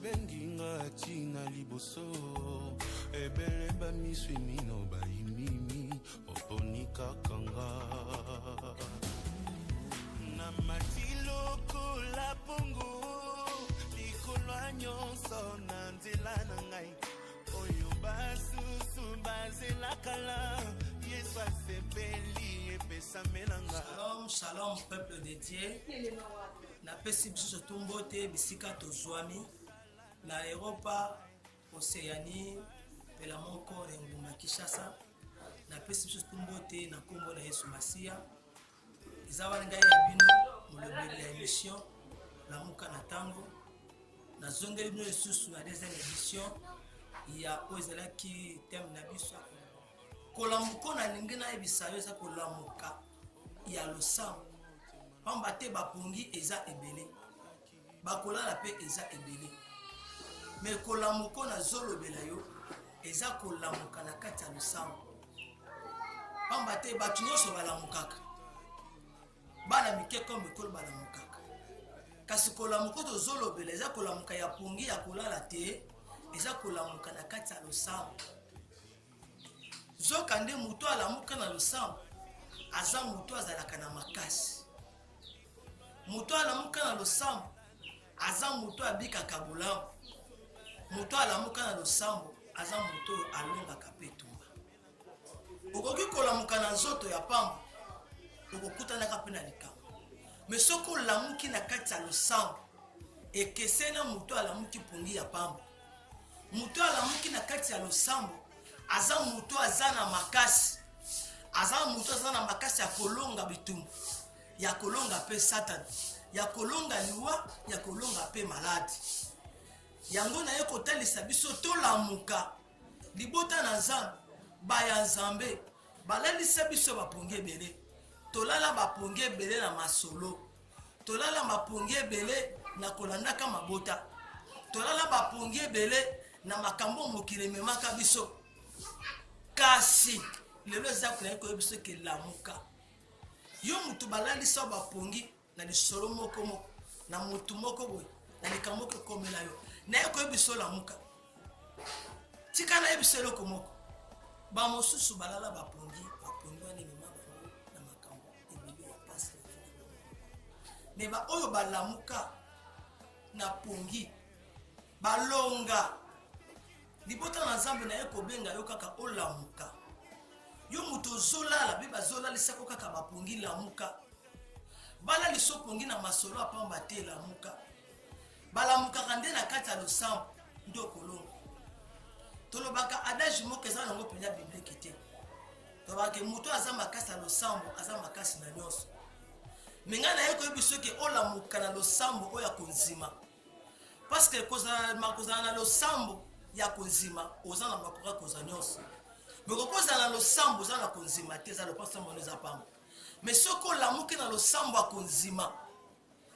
benginga tina liboso ebele bamiswi mino baimimi oponika kanga na matiloko la pongo likolwa nyonso na nzela na ngai oyo basusu bazelakala yesu asepeli epesamelanga. Shalom, shalom peuple de Dieu. Na pesi biso tumbote bisika tozwami na Europa, Océanie, pela moko nguma Kinshasa. Na pesi biso tumbote na kombo na Yesu Masia. Izawa ngai ya bino mulobeli ya émission la muka na tango. Na zongeli bino lisusu na deuxième édition ya ozelaki thème na biso kolamuko na lingi na ebisayo eza kolamuka ya losambo pamba te bapungi eza ebele bakolala pe eza ebele me kolamuko na zolobela yo eza kolamuka na kati ya losambo pamba te bato nyonso balamukaka bana mikeko mikolo balamukaka kasi kolamuko tozolobela eza kolamuka ya pungi ya kolala te eza kolamuka na kati ya losambo zoka nde mutu alamuka na losambo aza mutu azalaka na makasi mutu alamuka na losambo aza mutu abikaka bolamu mutu alamuka na losambo aza mutu alongaka pe tumba okoki kolamuka na nzoto ya pamba okokutanaka pe na likambo me soki olamuki na kati ya losambo ekesena mutu alamuki pungi ya pamba mutu alamuki na kati ya losambo aza mutu aza na makasi aza mutu aza na makasi ya kolonga bitumbu ya kolonga pe satan ya kolonga liwa ya kolonga pe maladi yango na ye kotalisa biso tolamuka libota na nzambe baya nzambe balalisa biso bapongi ebele tolala bapongi ebele na masolo tolala bapongi ebele na kolandaka mabota tolala bapongi ebele na makambo mokili memaka biso kasi lelo eza koyei koyebiso ke lamuka yo mutu balalisa bapongi na lisolo moko moko na mutu moko boye na likambo moko ekomela yo naye koyebiso lamuka tika nayebiso eloko moko bamosusu balala bapongi wana emema bango na makambo ebele ya pasi me baoyo balamuka na pongi balonga libota na nzambe na ye kobenga yo kaka olamuka yo mutu ozolala be bazolalisako kaka bapongi lamuka balaliso pongi na masolo apamba te lamuka balamukaka nde na kati ya losambo nde okolonga tolobaka adage moko eza nango mpenza biblike te tolobaka mutu aza makasi ya losambo aza makasi na nyonso me ngai na ye koyebiso ke olamuka na losambo oyo ya konzima parceke kozala na losambo ya konzima oza na makoka koza nyonso me kokozala na losambo oza na konzima te eza losambo eza pamba me soki olamuki na losambo ya konzima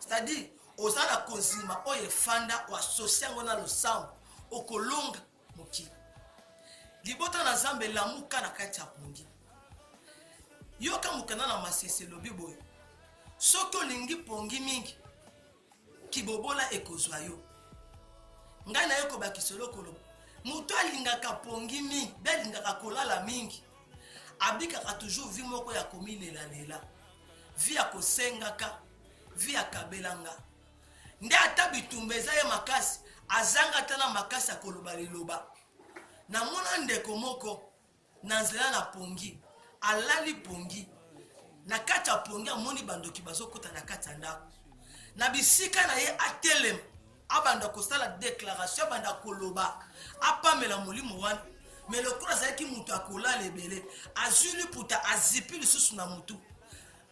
c'est-à-dire oza na konzima oyo efanda oasosie yango na losambo okolonga mokili libota na nzambe elamuka na kati ya pongi yoka mokanda na masese elobi boye soki olingi pongi mingi kibobola ekozwa yo ngai na ye kobakisa eloko lobo mutu alingaka pongi mingi be alingaka kolala mingi abikaka toujours vi moko ya komilela vi ya kosengaka vi ya kabelanga nde ata bitumba eza ye makasi azanga ata na makasi ya koloba liloba na mona ndeko moko na nzela na pongi alali pongi na kati ya pongi amoni bandoki bazokota na kati ya ndako na bisika na ye atelema abanda kosala déclaration abanda koloba apamela molimo wana me lokola azalaki mutu akolala ebele azwi puta azipi lisusu na mutu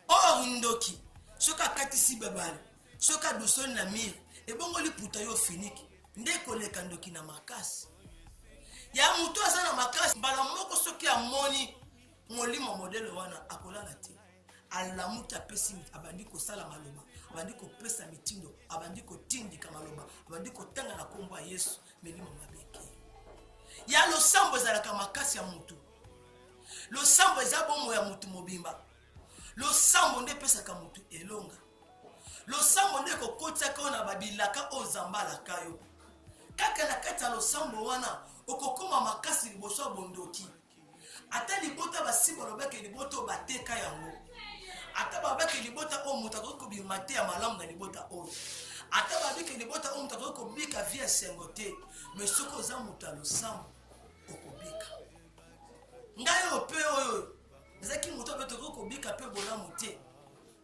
or ndoki soki akatisi babale soki adosoli na mire ebongo liputa yo finiki nde koleka ndoki na makasi ya mutu aza na makasi mbala moko soki amoni molimo modele wana akolala te alamuki apesi abandi kosala maloba abandi kopesa mitindo abandi kotindika maloba abandi kotanga na kombo ya Yesu melimo mabeke ya losambo ezalaka makasi ya mutu losambo eza bomo ya mutu mobimba losambo nde pesaka mutu elonga losambo nde kokotiaka na babilaka ozambalaka yo kata losambo wana okokoma makasi liboso ya bondoki ata libota basimba lobeke libota bateka yango ata babeke libota o muta ko bima te ya malamu na libota oyo ata babeke libota o muta ko bika via sengote mais soko za muta losambo okobika ngai ope oyo zaki muta beto ko bika pe bolamu te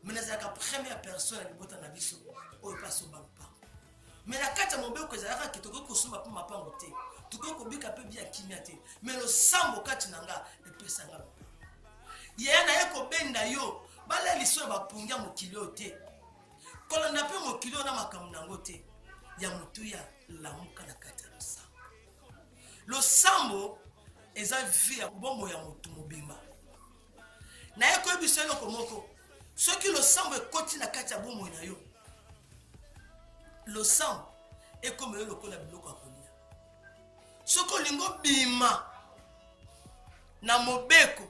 mais nazaka première personne libota na biso oyo paso bampa mais la kata mobeko ezalaka kitoko kosumba po mapango te tuko kobika pe bia kimia te mais le sambo kati nanga epesanga ye na yeko benda yo bala liso ba pungia mokilio te kolanda pe mokilio na makamu nango te ya mutuya lamuka na kata lo sambo eza vie ya bombo ya mutu mobimba na yeko ebiselo komoko soki lo sambo ekoti na kati ya bombo na yo lo sambo ekome yo lokola biloko ya kolia soko lingo bima na mobeko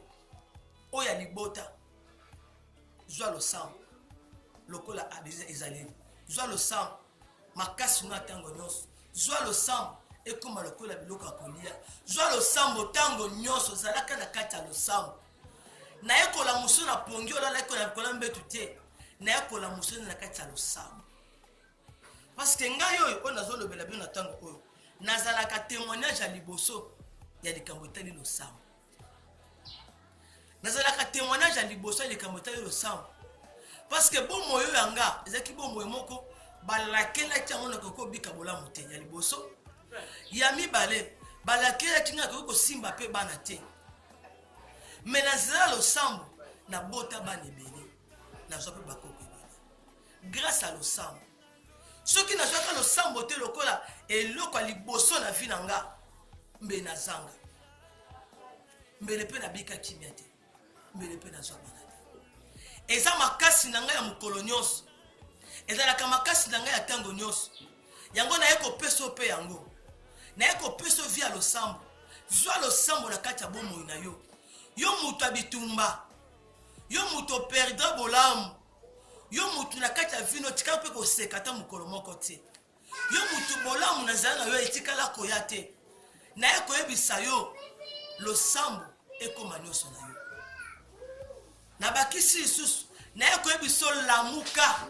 oya libota zwa lo sambo lokola abize ezaleli zwa lo sambo makasi na tango nyonso zwa lo sambo ekoma lokola biloko ya kolia zwa lo sambo tango nyonso zalaka na kati ya lo sambo na ekola muso na pongi olala ekola kola mbetu te na ekola muso na kati ya lo sambo parce que ngai oyo on azolobela bien na tango oyo nazalaka témoignage ya liboso ya likambo etali lo sambo nazalaka témoignage ya liboso ya likambo etali lo sambo parce que bomo oyo yanga ezaki bomo moko balakelaki yango na koko bika bolamu te ya liboso ya mibale balakelaki nga koko kosimba pe bana te mais nazala lo sambo na bota bana ebele nazwa pe bakoko ebele grâce à lo sambo soki nazwaka lo sambo te lokola eloko ya liboso na vi na nga mbe nazanga mbele pe nabika kimia te mbele pe nazwa bana te eza makasi na ngai ya mokolo nyonso ezalaka makasi na ngai ya ntango nyonso yango naye kopesa mpe yango naye kopesa via lo sambo zwa lo sambo na kati ya bomoi na yo yo mutu ya bitumba yo mutu operdra bolamu yo mutu na kati ya vino tika mpe koseka ata mokolo moko te yo mutu bolamu nazala na yo etikala koya te naye koyebisa yo lo sambo ekoma nyonso na yo na bakisi lisusu naye koyebisa lamuka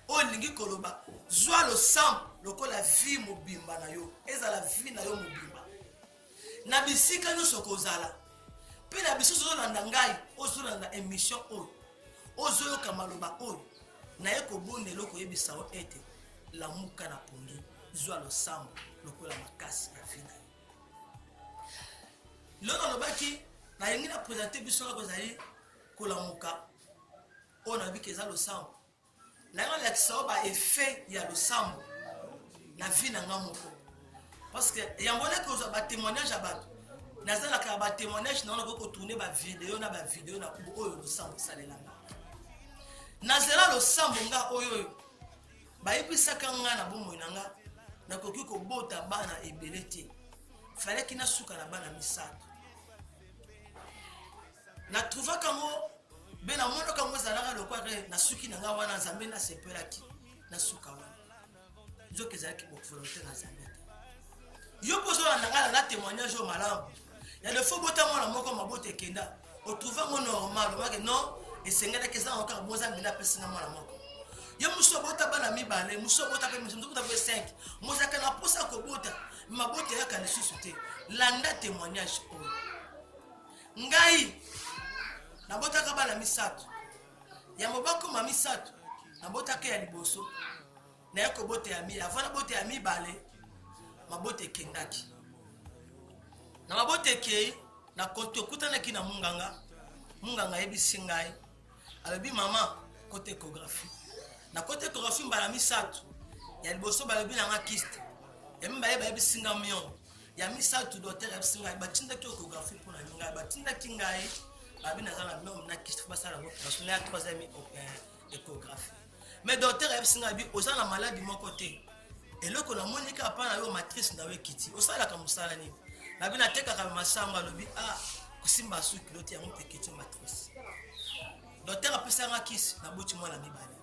oyo lingi koloba zwa lo sambo lokola vi mobimba na yo ezala vi na yo mobimba na bisika nyonso kozala mpe na biso ozolanda ngai ozolanda émission oyo ozoyoka maloba oyo naye kobonda eloko oyebisa o ete lamuka na pongi zwa lo sambo lokola makasi ya vi na yo lelo nalobaki nayengi na présente biso kaka kozali kolamuka oyo nayebiki eza lo sambo nayengi nalakisa o baeffet ya lo sambo na vi na nga moko parce que yango ndenge kozwa batémoignage ya bato nazalaka batémoignage na wana kokotourne bavideo na bavideo na oyo lo sambo esalelanga nazela lo sambo nga oyo bayebisaka nga na bomoi na nga nakoki kobota bana ebele te falaki nasuka na bana misato natrouvaka yango mpe namonaka yango ezalaka lokwaka nasuki na nga wana nzambe nasepelaki nasuka wana nzoka ezalaki volonté na nzambe te yo mpo ozolanda ngai na témoignage oyo malamu ya defo bota mwana moko mabota ekenda otrouve yango normal obake non esengelaki eza yango kaka boza ngenda apesinga mwana moko yo mosu obota bana mibale mosu obota mpe mosu obota mpe 5 mozalaka na mposa kobota mabota eyaka lisusu te landa témoignage oyo ngai nabotaka bana misato ya mobakoma misato nabotaka ya liboso naye kobota ya mi avant nabota ya mibale mabota ekendaki na mabota ekei na kote okutanaki na munganga ayebisi ngai alobi mama kote échographie na kote échographie mbala misato ya liboso balobi nanga kiste ya mibale bayebisi nga mion ya misato docteur ayebisi ngai batindaki échographie mpona ngai batindaki ngai babi naza na mion na kiste basala yango basolo ya 3e échographie mais docteur ayebisi ngai bi oza na maladie moko te eloko namonika apa na yo matrice na yo ekiti osalaka mosala nini nabi natekaka masango alobi kosimba suki lote yango mpe ekiti matrice docteur apesanga kisi naboti mwana mibale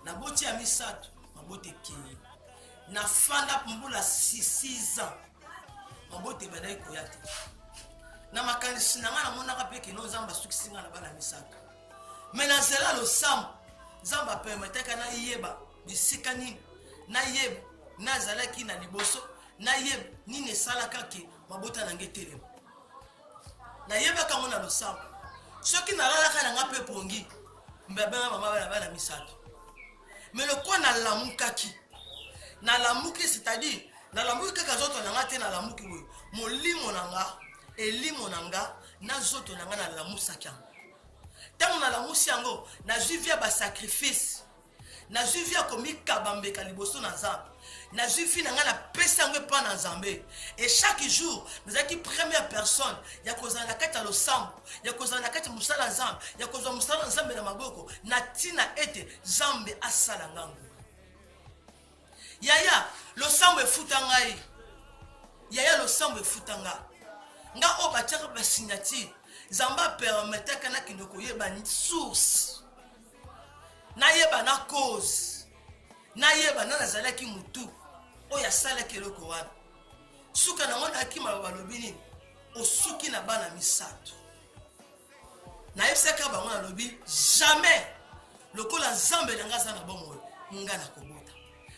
naboti ya misato mabota ekei na fanda mbula 6 ans mabote bana ikoya te na makanisi na nga na monaka pe kino nzambe asukisi nga na bana misato me na nzela losambo nzambe apermetaka na yeba bisika nini na yeba nazalaki na liboso na yeba nini esalaka ke mabota na nge telema nayebaka ngo na losambo soki nalalaka na nga mpe pongi mbebenga mama bana misato me lokwa nalamukaki nalamuki c'est-à-dire nalamuki kaka zoto na nga te nalamuki boye molimo na nga elimo na nga na zoto na nga nalamusaki yango ntango nalamusi yango nazwi via basacrifice nazwi via komikaba mbeka liboso na nzambe nazwi vi na nga napesa yango epa na nzambe et chaque jour nazalaki première personne ya kozala na kati ya losambo ya kozala na kati ya mosala ya nzambe ya kozwa mosala ya nzambe na maboko na ntina ete nzambe asala ngango yaya losambo efuta ngai yaya losambo efuta nga nga oyo batiaka basignature nzambe apermetaka nakende koyeba source nayeba na cause nayeba na nazalaki mutu oyo asalaki eloko wana suka nango nayaki maloba balobi nini osuki na bana misato nayebisaka bango nalobi jamais lokola nzambe na nga aza na bomoi nga nakobota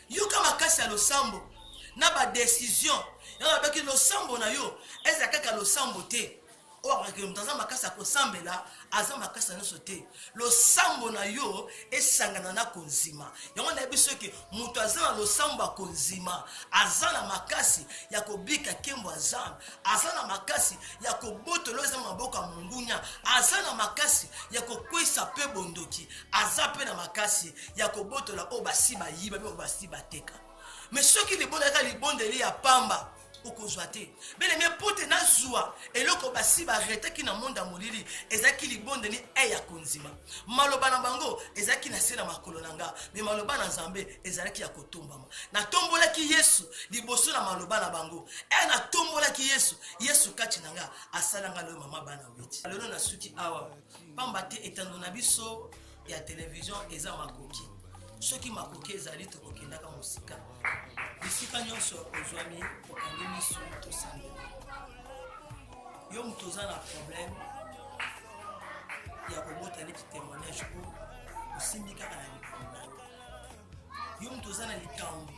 yoka makasi ya losambo na badesizio yango babaki losambo na yo eza kaka losambo te oyo akaki moto aza makasi ya kosambela aza makasi nyonso te losambo na yo esangana na konzima yango nayebi soki moto aza na losambo ya konzima aza na makasi ya kobika nkembo ya nzambe aza na makasi ya kobotola eza maboko ya mongunya aza na makasi ya kokwisa mpe bondoki aza mpe na makasi ya kobotola oyo basi bayiba mpe oyo basi bateka me soki libondaka libondeli ya pamba okozwa te belenge mpo te nazwa eloko basi baretaki na monde ya molili ezalaki libondeli ya konzima maloba na bango ezalaki na se na makolo na nga me maloba na nzambe ezalaki ya kotombama natombolaki yesu liboso na maloba na bango natombolaki yesu kati na nga asala nga loyo mama bana witi lelo nasuki awa pamba te etando na biso ya televizion eza makoki soki makoki ezali tokokendaka mosika bisika nyonso ozwami okangi miso tosambela yo moto oza na problème ya kobota neti témoignage po osimbi kaka na likolo na yo moto oza na likambo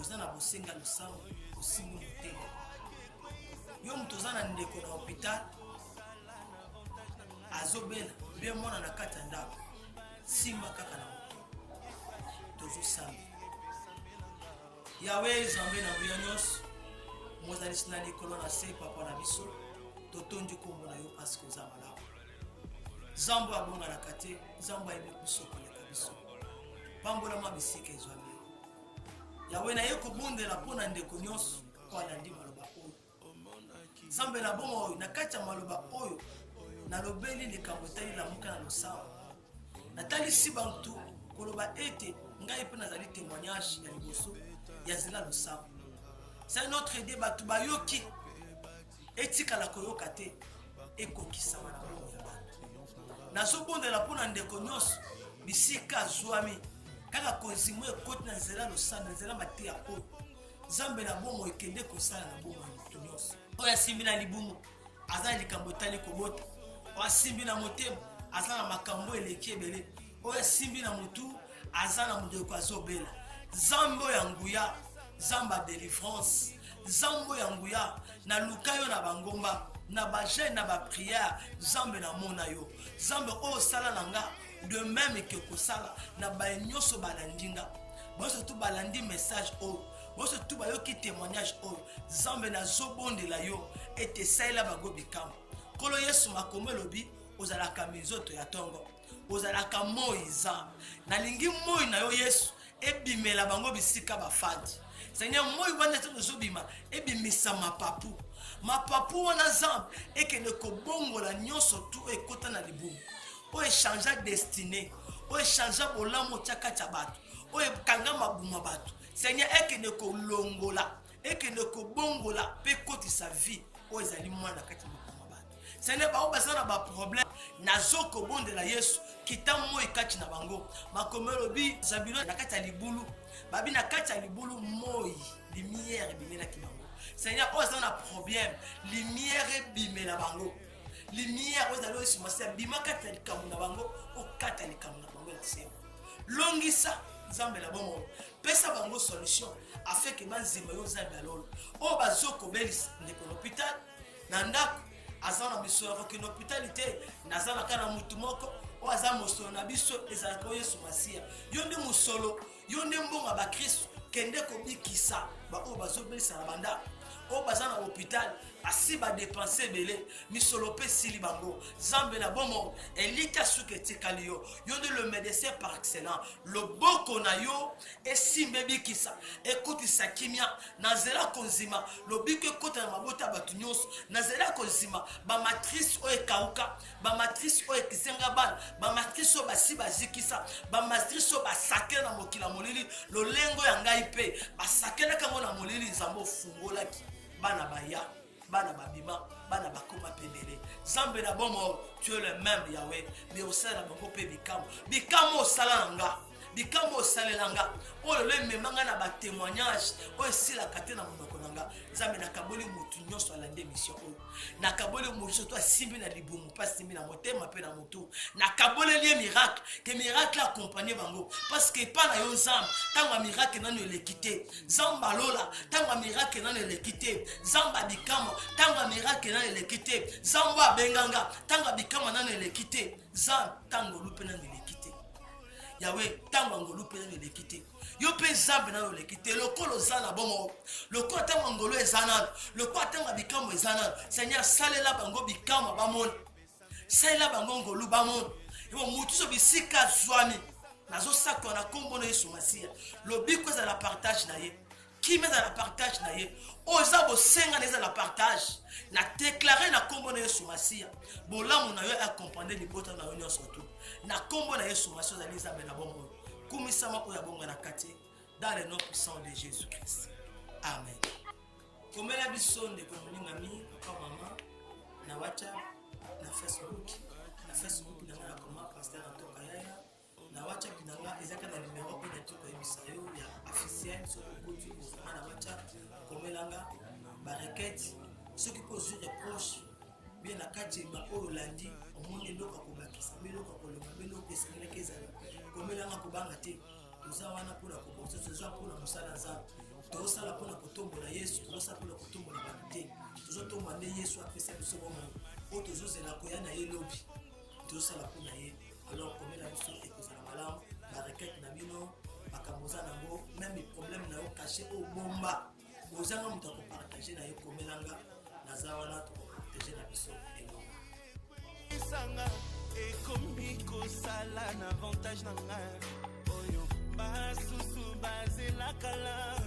oza na bosenga losambo osimbi motema yo moto oza na ndeko na hôpital azobela mpe mwana na kati ya ndako simba kaka na moto tozosamba yawe nzambe na buya nyonso mozalisi na likolo na se papa na biso totondi kombo na yo parceke oza malamu nzambe abonganaka te nzambe ayebi biso koleka biso pambolama bisika ezwami yawe naye kobondela mpo na ndeko nyonso mpo alandi maloba oyo nzambe na bongo oyo na kati ya maloba oyo nalobeli likambo etali lamuka na losambo natalisi bantu koloba ete ngai mpe nazali témoignage ya liboso ya nzela losambo c'est notre idée bato bayoki etikala koyoka te ekokisama na bongo ya bato nazobondela mpo na ndeko nyonso bisika azwami kaka konzimo ekoti na nzela losambo na nzela mateya oyo nzambe na bongo ekende kosala na bongo ya moto nyonso oyo asimbi na libumu aza na likambo etali kobota oyo asimbi na motema aza na makambo eleki ebele oyo asimbi na motu aza na mondeko azobela nzambe ya nguya nzambe ya délivrance nzambe ya nguya na luka yo na bangomba na bajeune na baprière nzambe na mona yo nzambe oyo osala na nga de même ke kosala na baye nyonso balandi nga boso tu balandi message oyo boso tu bayoki témoignage oyo nzambe nazobondela yo ete esalela bango bikambo nkolo yesu makombo elobi ozalaka minzoto ya ntongo ozalaka moi nzambe nalingi moi na yo yesu ebimela bango bisika bafandi seigneur moi wana te tozobima ebimisa mapapu wana nzambe ekende kobongola nyonso tu ekota na libumu oyo echangea destiné oyo echangea bolamu otya kati ya bato oyo ekanga mabuma bato seigneur ekende kolongola ekende kobongola mpe kotisa vie oyo ezali mwana kati ya mabuma bato seigneur bao baza na baproblème nazokobondela yesu kita moi kati na bango makomelo bi zabilo na kati ya libulu babi na kati ya libulu moi lumière ebimelaki bango. Seigneur oyo aza na problème lumière ebimela bango, lumière oyo ezali oyo esumasia bima kati ya likambo na bango okata likambo na bango ya sema longisa nzambe na bomo pesa bango solution afin que banzima yo nzambe alolo oyo bazokobelisa ndeko na hôpital na ndako aza na misolo akoki na hôpital te naza na kana mutu moko oyo aza mosolo na biso ezalaka oyo yesu masiya yo nde mosolo yo nde mbongo ya bakristo kende kobikisa baoyo bazobelisa na bandako oyo baza na hôpital asi badepense ebele misolo mpe esili bango nzambe na bomo elika suki etikali yo yo nde le médecin par excellence loboko na yo esimba ebikisa ekotisa kimia na nzela konzima lobiko ekota na mabota ya bato nyonso na nzela konzima bamatrice oyo ekauka bamatrice oyo ekisenga bana bamatrice oyo basi bazikisa bamatrice oyo basakela na mokili ya molili lolengo ya ngai mpe basakelaka yango na molili nzambe ofungolaki bana baya bana babima bana bakoma pendele nzambe na bomo tu es le même Yahweh mais osala bango mpe bikamo osala na nga bikamo osalela nga oyo lelo ememanga na batémoignage oyo esilaka te na monoko na nga nzambe nakaboli motu nyonso alandi émission oyo nakaboli motu nyonso to asimbi na libumu mpe asimbi na motema mpe na motu nakaboleli ye miracle ke miracle akompagne bango parce que epa na yo nzambe ntango ya miracle nano eleki te nzambe alola ntango ya miracle nano eleki te nzambe abikama ntango ya miracle nano eleki te nzambe abenganga ntango ya bikama nano eleki te nzambe ntango olu mpe nano eleki te Yahweh tango ngolu pe na eleki te yo pe nzambe na eleki te lokolo oza na bomo lokolo tango ngolu eza na lokolo tango bikamo eza na Seigneur salela bango bikamo bamona salela bango ngolu bamona yo mutu so bisika zwami nazo sakwa na kombo na Yesu Masiya lobiko za la partage na ye qui met dans la partage na ye oza bosenga neza la partage na déclarer na kombo na Yesu Masiya bolamu na yo accompagner libota na yo nyonso tu na kombo na Yesu Masiya za nzambe na bomo kumisama oya bonga na kati dans le nom puissant de Jésus-Christ amen. Komela bisonde ko moninga mi papa mama na WhatsApp na Facebook na ngala koma pasteur Antoka yaya na WhatsApp na ngala ezaka na numéro pe na toko ebisayo ya officiel sur le côté na WhatsApp komelanga barakete ceux qui posent des reproches bien na kati ma Hollandi omoni loka ko bakisa biloko ko loka biloko esengela kezala komelanga ko banga te toza wana pour la kobosa toza pour la musala za toza la pour la kotombola Yesu toza pour la kotombola bakite toza tomba ne Yesu apesa biso bomo o tozo zela koyana ye lobi toza la pour na ye alors komela biso ekozala malamu barakete na bino bakamoza nango même problème na yo caché au bomba bozanga mutu akopartage na ye komelanga naza wana tokopartage na biso esanga ekomi kosala na avantage na nga oyo basusu bazelaka la